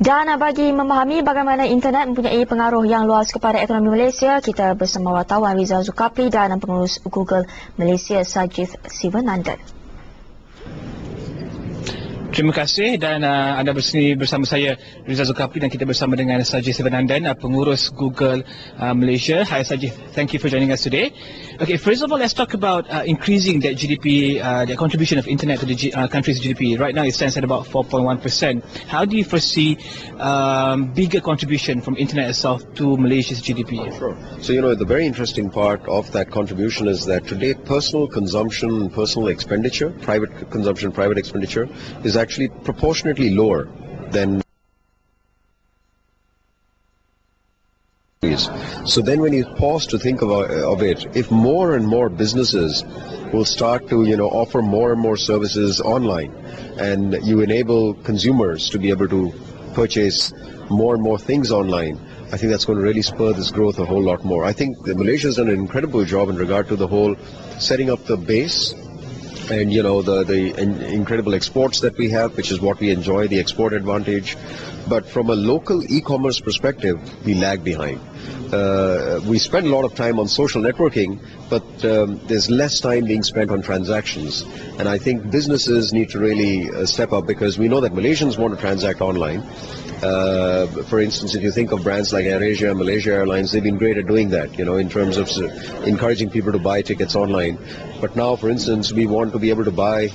Dan bagi memahami bagaimana internet mempunyai pengaruh yang luas kepada ekonomi Malaysia, kita bersama wartawan Rizal Zulkifli dan pengurus Google Malaysia Sajith Sivanandan. Terima kasih dan anda bersama saya Rizal Zulkifli dan kita bersama dengan Sajith Sivanandan, pengurus Google Malaysia. Hi Sajith, thank you for joining us today. Okay, first of all, let's talk about increasing that GDP, the contribution of internet to the country's GDP. Right now it stands at about 4.1%. How do you foresee bigger contribution from internet itself to Malaysia's GDP? Oh, sure. So, the very interesting part of that contribution is that today personal consumption, personal expenditure, private consumption, private expenditure is actually proportionately lower than. So then when you pause to think of it, if more and more businesses will start to offer more and more services online, and you enable consumers to be able to purchase more and more things online, I think that's going to really spur this growth a whole lot more. I think that Malaysia has done an incredible job in regard to the whole setting up the base and the incredible exports that we have, which is what we enjoy, the export advantage. But from a local e-commerce perspective, we lag behind. We spend a lot of time on social networking, but there's less time being spent on transactions. And I think businesses need to really step up, because we know that Malaysians want to transact online. For instance, if you think of brands like AirAsia, Malaysia Airlines, they've been great at doing that, in terms of encouraging people to buy tickets online. But now, for instance, we want to be able to buy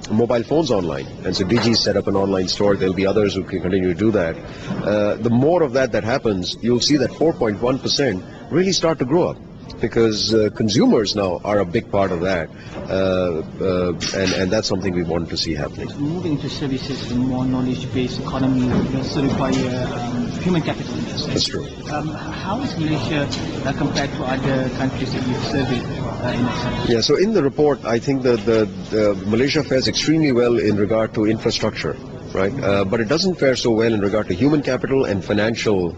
mobile phones online. And so Digi set up an online store. There'll be others who can continue to do that. The more of that happens, you'll see that 4.1% really start to grow up, because consumers now are a big part of that, and that's something we want to see happening. Moving to services, a more knowledge-based economy will also require human capital. That's true. How is Malaysia compared to other countries that you've surveyed in that sense? Yeah, so in the report, I think that Malaysia fares extremely well in regard to infrastructure. Right, but it doesn't fare so well in regard to human capital and financial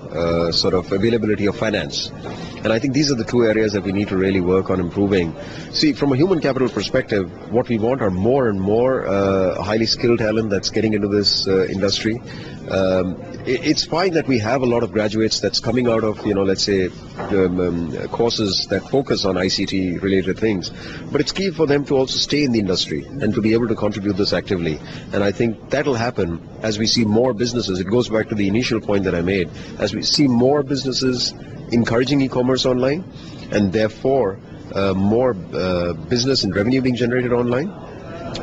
sort of availability of finance. And I think these are the two areas that we need to really work on improving. See, from a human capital perspective, what we want are more and more highly skilled talent that's getting into this industry. It's fine that we have a lot of graduates that's coming out of, let's say, courses that focus on ICT related things. But it's key for them to also stay in the industry and to be able to contribute this actively. And I think that'll happen as we see more businesses. It goes back to the initial point that I made. As we see more businesses encouraging e-commerce online, and therefore more business and revenue being generated online,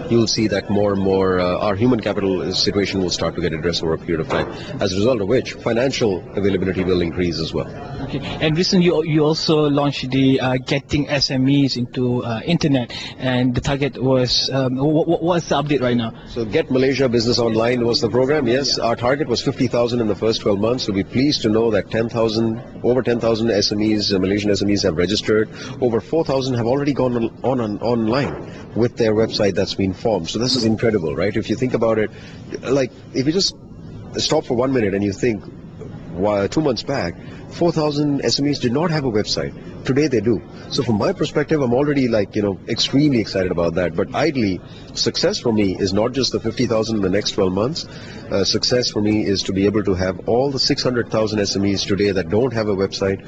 you'll see that more and more our human capital situation will start to get addressed over a period of time, as a result of which financial availability will increase as well. Okay, and recently you also launched the Getting SMEs into Internet, and the target was, what's the update right now? So Get Malaysia Business Online was the program. Yes, our target was 50,000 in the first 12 months. So we're pleased to know that over 10,000 SMEs, Malaysian SMEs have registered. Over 4,000 have already gone online with their website that's been formed. So this is incredible, right? If you think about it, like if you just stop for 1 minute and you think, 2 months back, 4,000 SMEs did not have a website. Today they do. So from my perspective, I'm already extremely excited about that. But ideally, success for me is not just the 50,000 in the next 12 months. Success for me is to be able to have all the 600,000 SMEs today that don't have a website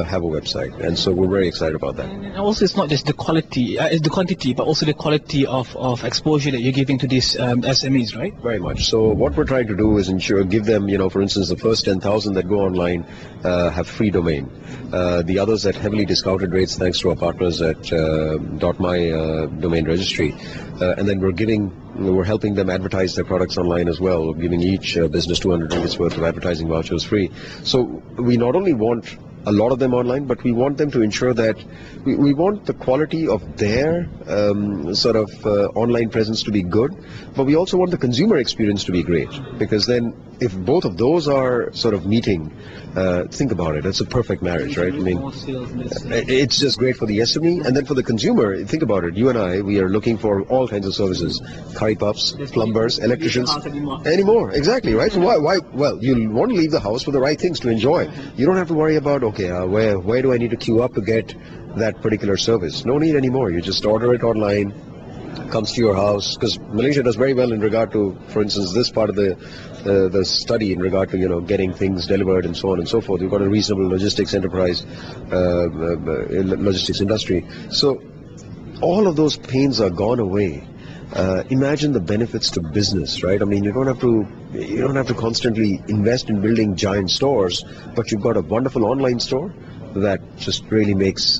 have a website. And so we're very excited about that. And also, it's not just the quality, it's the quantity, but also the quality of exposure that you're giving to these SMEs, right? Very much. So what we're trying to do is give them, for instance, the first 10,000 that go online have free domain. The others at heavily discounted rates, thanks to our partners at .my domain registry. And then we're helping them advertise their products online as well, giving each business 200 ringgits worth of advertising vouchers free. So we not only want a lot of them online, but we want them to ensure that we want the quality of their online presence to be good, but we also want the consumer experience to be great, because then if both of those are sort of meeting, think about it, it's a perfect marriage, right? I mean, it's just great for the SME, and then for the consumer, think about it, you and I, we are looking for all kinds of services, curry puffs, plumbers, electricians, anymore, exactly, right? So why? Well, you want to leave the house for the right things to enjoy. You don't have to worry about, okay, where do I need to queue up to get that particular service? No need anymore. You just order it online, comes to your house, because Malaysia does very well in regard to, for instance, this part of the study in regard to getting things delivered and so on and so forth. We've got a reasonable logistics enterprise, logistics industry. So all of those pains are gone away. Imagine the benefits to business, right? I mean, you don't have to constantly invest in building giant stores, but you've got a wonderful online store that just really makes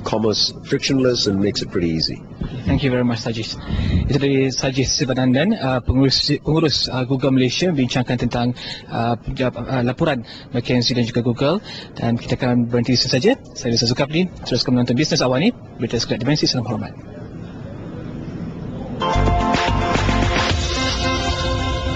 commerce frictionless and makes it pretty easy. Thank you very much, Sajid. Itu dari Sajid Sivanandan, pengurus Google Malaysia, bincangkan tentang laporan McKinsey dan juga Google. Dan kita akan berhenti di sini saja. Saya Rizal Zulkifli, teruskan menonton Bisnes Awani, berita sekelak dimensi. Salam hormat.